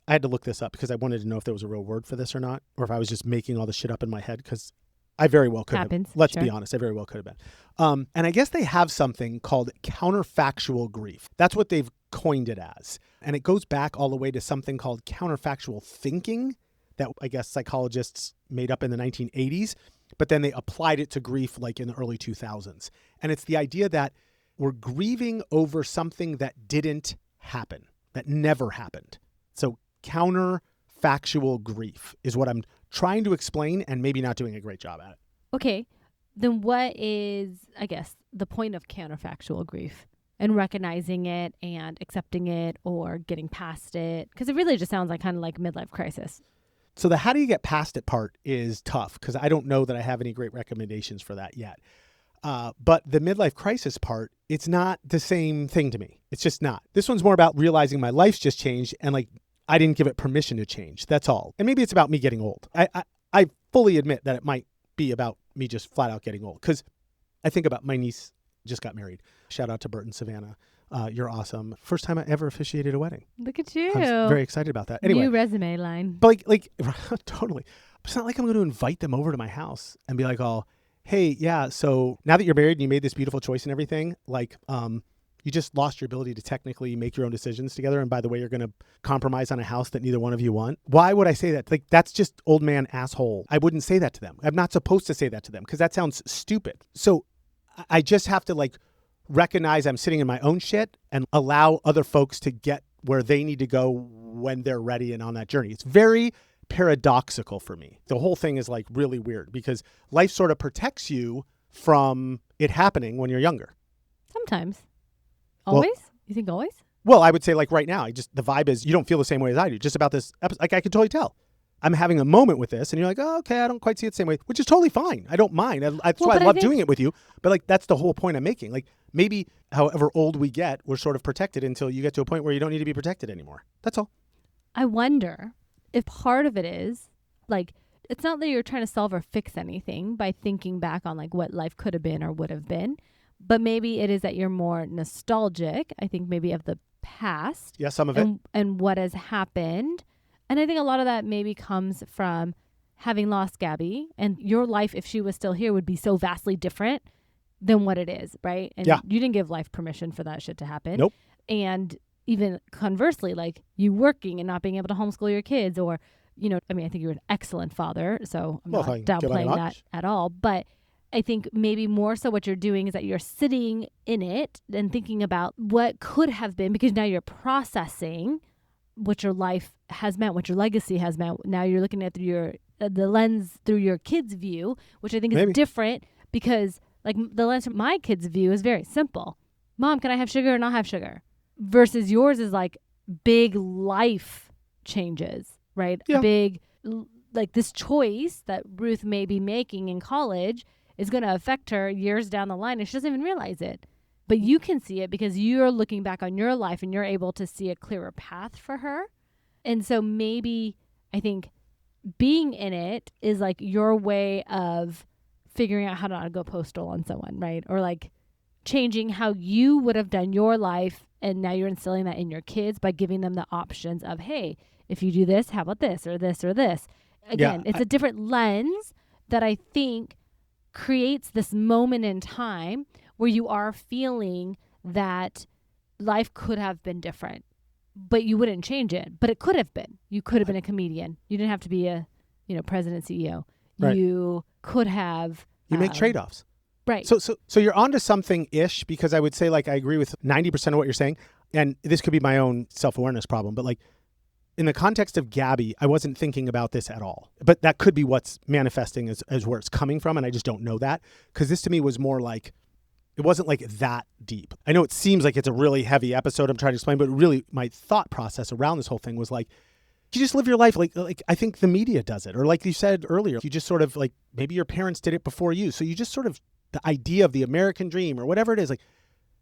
I had to look this up because I wanted to know if there was a real word for this or not, or if I was just making all this shit up in my head, because I very well could Happens, have. Let's sure. be honest. I very well could have been. And I guess they have something called counterfactual grief. That's what they've coined it as. And it goes back all the way to something called counterfactual thinking that I guess psychologists made up in the 1980s, but then they applied it to grief like in the early 2000s. And it's the idea that we're grieving over something that didn't happen, that never happened. So counterfactual grief is what I'm trying to explain and maybe not doing a great job at it. Okay. Then what is, I guess, the point of counterfactual grief and recognizing it and accepting it or getting past it? Because it really just sounds like kind of like midlife crisis. So the how do you get past it part is tough because I don't know that I have any great recommendations for that yet. But the midlife crisis part, it's not the same thing to me. It's just not. This one's more about realizing my life's just changed and like I didn't give it permission to change. That's all. And maybe it's about me getting old. I fully admit that it might be about me just flat out getting old because I think about my niece just got married. Shout out to Bert and Savannah. You're awesome. First time I ever officiated a wedding. Look at you. I'm very excited about that. Anyway, New resume line. but like totally. It's not like I'm going to invite them over to my house and be like, "Oh, hey, yeah, so now that you're married and you made this beautiful choice and everything, like, you just lost your ability to technically make your own decisions together. And by the way, you're going to compromise on a house that neither one of you want." Why would I say that? Like, that's just old man asshole. I wouldn't say that to them. I'm not supposed to say that to them because that sounds stupid. So I just have to like recognize I'm sitting in my own shit and allow other folks to get where they need to go when they're ready and on that journey. It's very paradoxical for me. The whole thing is like really weird because life sort of protects you from it happening when you're younger. Sometimes. Well- Always? You think always? Well, I would say like right now, the vibe is you don't feel the same way as I do. Just about this episode, like I could totally tell. I'm having a moment with this and you're like, oh, okay, I don't quite see it the same way, which is totally fine. I don't mind. That's why I love doing it with you. But like, that's the whole point I'm making. Like maybe however old we get, we're sort of protected until you get to a point where you don't need to be protected anymore. That's all. I wonder if part of it is like, it's not that you're trying to solve or fix anything by thinking back on like what life could have been or would have been, but maybe it is that you're more nostalgic, I think maybe of the past. Yeah, some of it. And what has happened. And I think a lot of that maybe comes from having lost Gabby, and your life, if she was still here, would be so vastly different than what it is, right? And Yeah. you didn't give life permission for that shit to happen. Nope. And even conversely, like you working and not being able to homeschool your kids, or, you know, I mean, I think you're an excellent father, so I'm not downplaying that at all. But I think maybe more so what you're doing is that you're sitting in it and thinking about what could have been, because now you're processing what your life has meant, what your legacy has meant. Now you're looking at the lens through your kids' view, which I think is different because like the lens from my kids' view is very simple. Mom, can I have sugar or not have sugar? Versus yours is like big life changes, right? Yeah. Big, like this choice that Ruth may be making in college is going to affect her years down the line and she doesn't even realize it. But you can see it because you're looking back on your life and you're able to see a clearer path for her. And so maybe I think being in it is like your way of figuring out how to not go postal on someone, right? Or like changing how you would have done your life. And now you're instilling that in your kids by giving them the options of, hey, if you do this, how about this or this or this? Again, it's a different lens that I think creates this moment in time where you are feeling that life could have been different, but you wouldn't change it. But it could have been. You could have been a comedian. You didn't have to be a, president, CEO. Right. You could have. You make trade-offs. Right. So you're onto something-ish because I would say like I agree with 90% of what you're saying. And this could be my own self-awareness problem. But like in the context of Gabby, I wasn't thinking about this at all. But that could be what's manifesting as where it's coming from. And I just don't know that. Because this to me was more like, it wasn't like that deep. I know it seems like it's a really heavy episode I'm trying to explain, but really my thought process around this whole thing was like, you just live your life like I think the media does it. Or like you said earlier, you just sort of like, maybe your parents did it before you. So you just sort of, the idea of the American dream or whatever it is, like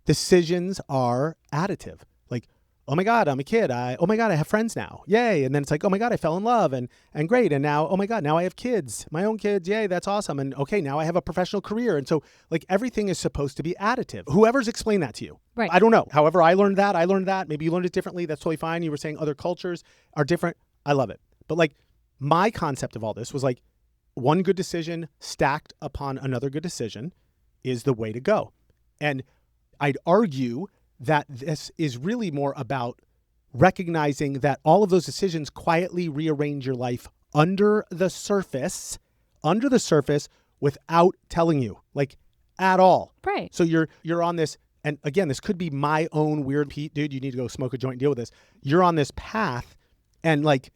decisions are additive. Like oh my God, I'm a kid. Oh my God, I have friends now. Yay. And then it's like, oh my God, I fell in love and great. And now, oh my God, now I have kids, my own kids. Yay, that's awesome. And okay, now I have a professional career. And so like everything is supposed to be additive. Whoever's explained that to you. Right. I don't know. However, I learned that. Maybe you learned it differently. That's totally fine. You were saying other cultures are different. I love it. But like my concept of all this was like one good decision stacked upon another good decision is the way to go. And I'd argue that this is really more about recognizing that all of those decisions quietly rearrange your life under the surface without telling you, like at all. Right. So you're on this, and again, this could be my own weird, Pete, dude, you need to go smoke a joint and deal with this. You're on this path and like,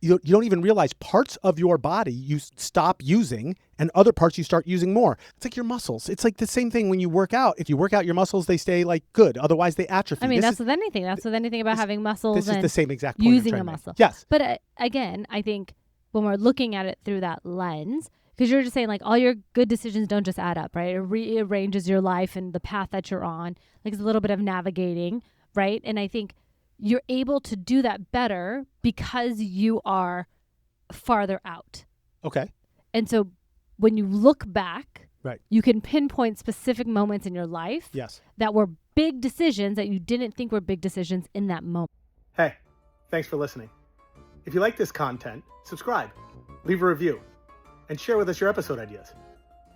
you don't even realize parts of your body you stop using and other parts you start using more. It's like your muscles. It's like the same thing when you work out. If you work out your muscles, they stay like good. Otherwise, they atrophy. I mean, that's with anything. That's with anything about having muscles this and is the same exact point using a muscle. Yes. But again, I think when we're looking at it through that lens, because you're just saying like all your good decisions don't just add up, right? It rearranges your life and the path that you're on. Like it's a little bit of navigating, right? And I think you're able to do that better because you are farther out. Okay. And so when you look back, right, you can pinpoint specific moments in your life yes, that were big decisions that you didn't think were big decisions in that moment. Hey, thanks for listening. If you like this content, subscribe, leave a review, and share with us your episode ideas.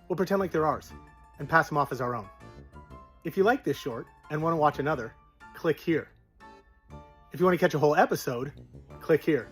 We'll pretend like they're ours and pass them off as our own. If you like this short and want to watch another, click here. If you want to catch a whole episode, click here.